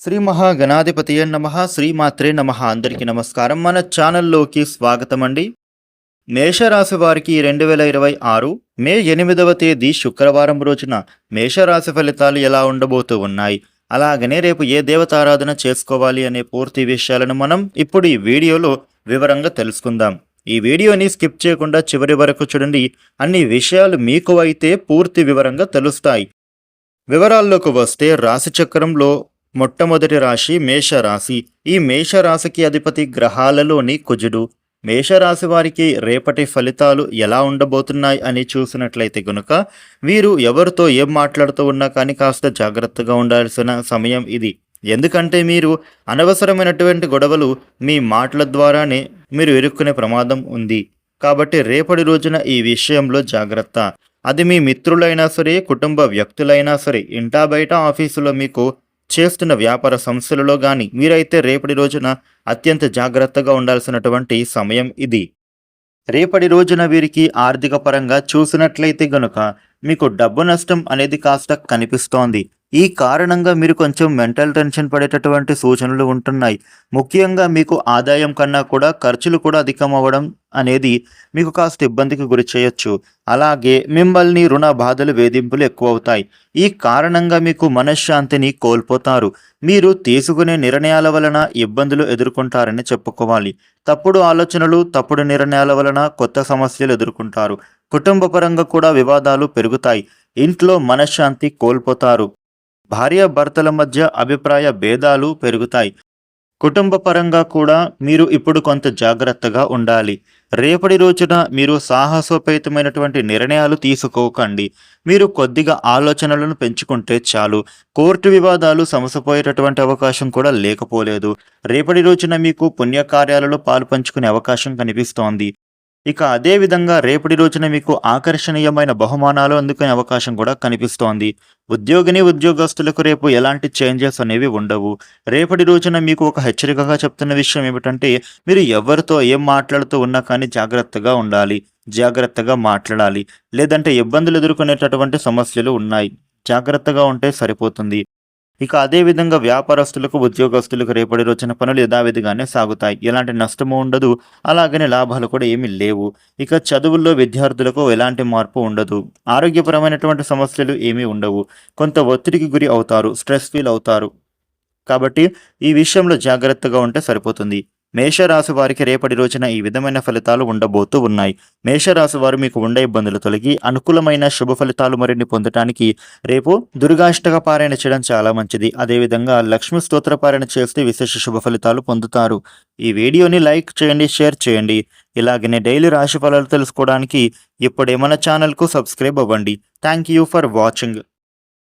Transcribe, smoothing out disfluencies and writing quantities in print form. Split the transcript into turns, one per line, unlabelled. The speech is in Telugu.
శ్రీ మహాగణాధిపతియే నమః శ్రీమాత్రే నమః. అందరికీ నమస్కారం. మన ఛానల్లోకి స్వాగతం అండి. మేషరాశి వారికి 2026 మే 8వ తేదీ శుక్రవారం రోజున మేషరాశి ఫలితాలు ఎలా ఉండబోతూ ఉన్నాయి, అలాగనే రేపు ఏ దేవతారాధన చేసుకోవాలి అనే పూర్తి విషయాలను మనం ఇప్పుడు ఈ వీడియోలో వివరంగా తెలుసుకుందాం. ఈ వీడియోని స్కిప్ చేయకుండా చివరి వరకు చూడండి. అన్ని విషయాలు మీకు అయితే పూర్తి వివరంగా తెలుస్తాయి. వివరాల్లోకి వస్తే రాశి చక్రంలో మొట్టమొదటి రాశి మేషరాశి. ఈ మేషరాశికి అధిపతి గ్రహాలలోని కుజుడు. మేషరాశి వారికి రేపటి ఫలితాలు ఎలా ఉండబోతున్నాయి అని చూసినట్లయితే గనుక వీరు ఎవరితో ఏం మాట్లాడుతూ ఉన్నా కానీ కాస్త జాగ్రత్తగా ఉండాల్సిన సమయం ఇది. ఎందుకంటే మీరు అనవసరమైనటువంటి గొడవలు మీ మాటల ద్వారానే మీరు ఇరుక్కునే ప్రమాదం ఉంది. కాబట్టి రేపటి రోజున ఈ విషయంలో జాగ్రత్త. అది మీ మిత్రులైనా సరే, కుటుంబ వ్యక్తులైనా సరే, ఇంటా బయట ఆఫీసులో మీకు చేస్తున్న వ్యాపార సంస్థలలో కానీ మీరైతే రేపటి రోజున అత్యంత జాగ్రత్తగా ఉండాల్సినటువంటి సమయం ఇది. రేపటి రోజున వీరికి ఆర్థిక పరంగా చూసినట్లయితే గనుక మీకు డబ్బు నష్టం అనేది కాస్త కనిపిస్తోంది. ఈ కారణంగా మీరు కొంచెం మెంటల్ టెన్షన్ పడేటటువంటి సూచనలు ఉంటున్నాయి. ముఖ్యంగా మీకు ఆదాయం కన్నా కూడా ఖర్చులు కూడా అధికం అవ్వడం అనేది మీకు కాస్త ఇబ్బందికి గురి చేయొచ్చు. అలాగే మిమ్మల్ని రుణ బాధలు, వేధింపులు ఎక్కువ అవుతాయి. ఈ కారణంగా మీకు మనశ్శాంతిని కోల్పోతారు. మీరు తీసుకునే నిర్ణయాల వలన ఇబ్బందులు ఎదుర్కొంటారని చెప్పుకోవాలి. తప్పుడు ఆలోచనలు, తప్పుడు నిర్ణయాల వలన కొత్త సమస్యలు ఎదుర్కొంటారు. కుటుంబ పరంగా కూడా వివాదాలు పెరుగుతాయి. ఇంట్లో మనశ్శాంతి కోల్పోతారు. భార్యాభర్తల మధ్య అభిప్రాయ భేదాలు పెరుగుతాయి. కుటుంబ పరంగా కూడా మీరు ఇప్పుడు కొంత జాగ్రత్తగా ఉండాలి. రేపటి రోజున మీరు సాహసోపేతమైనటువంటి నిర్ణయాలు తీసుకోకండి. మీరు కొద్దిగా ఆలోచనలను పెంచుకుంటే చాలు. కోర్టు వివాదాలు సమసిపోయేటటువంటి అవకాశం కూడా లేకపోలేదు. రేపటి రోజున మీకు పుణ్యకార్యాలలో పాలు పంచుకునే అవకాశం కనిపిస్తోంది. ఇక అదే విధంగా రేపటి రోజున మీకు ఆకర్షణీయమైన బహుమానాలు అందుకునే అవకాశం కూడా కనిపిస్తోంది. ఉద్యోగస్తులకు రేపు ఎలాంటి చేంజెస్ అనేవి ఉండవు. రేపటి రోజున మీకు ఒక హెచ్చరికగా చెప్తున్న విషయం ఏమిటంటే మీరు ఎవరితో ఏం మాట్లాడుతూ ఉన్నా కానీ జాగ్రత్తగా ఉండాలి, జాగ్రత్తగా మాట్లాడాలి. లేదంటే ఇబ్బందులు ఎదుర్కొనేటటువంటి సమస్యలు ఉన్నాయి. జాగ్రత్తగా ఉంటే సరిపోతుంది. ఇక అదే విధంగా వ్యాపారస్తులకు, ఉద్యోగస్తులకు రేపటి రోజున పనులు యథావిధిగానే సాగుతాయి. ఎలాంటి నష్టము ఉండదు. అలాగనే లాభాలు కూడా ఏమీ లేవు. ఇక చదువుల్లో విద్యార్థులకు ఎలాంటి మార్పు ఉండదు. ఆరోగ్యపరమైనటువంటి సమస్యలు ఏమీ ఉండవు. కొంత ఒత్తిడికి గురి అవుతారు, స్ట్రెస్ ఫీల్ అవుతారు. కాబట్టి ఈ విషయంలో జాగ్రత్తగా ఉంటే సరిపోతుంది. మేషరాశి వారికి రేపటి రోజున ఈ విధమైన ఫలితాలు ఉండబోతూ ఉన్నాయి. మేషరాశి వారు మీకు ఉండే ఇబ్బందులు తొలగి అనుకూలమైన శుభ ఫలితాలు మరిన్ని పొందటానికి రేపు దుర్గాష్టక పారాయణ చేయడం చాలా మంచిది. అదేవిధంగా లక్ష్మీ స్తోత్ర పారాయణ చేస్తే విశేష శుభ ఫలితాలు పొందుతారు. ఈ వీడియోని లైక్ చేయండి, షేర్ చేయండి. ఇలాగనే డైలీ రాశి ఫలాలు తెలుసుకోవడానికి ఇప్పుడే మన ఛానల్కు సబ్స్క్రైబ్ అవ్వండి. Thank you for watching.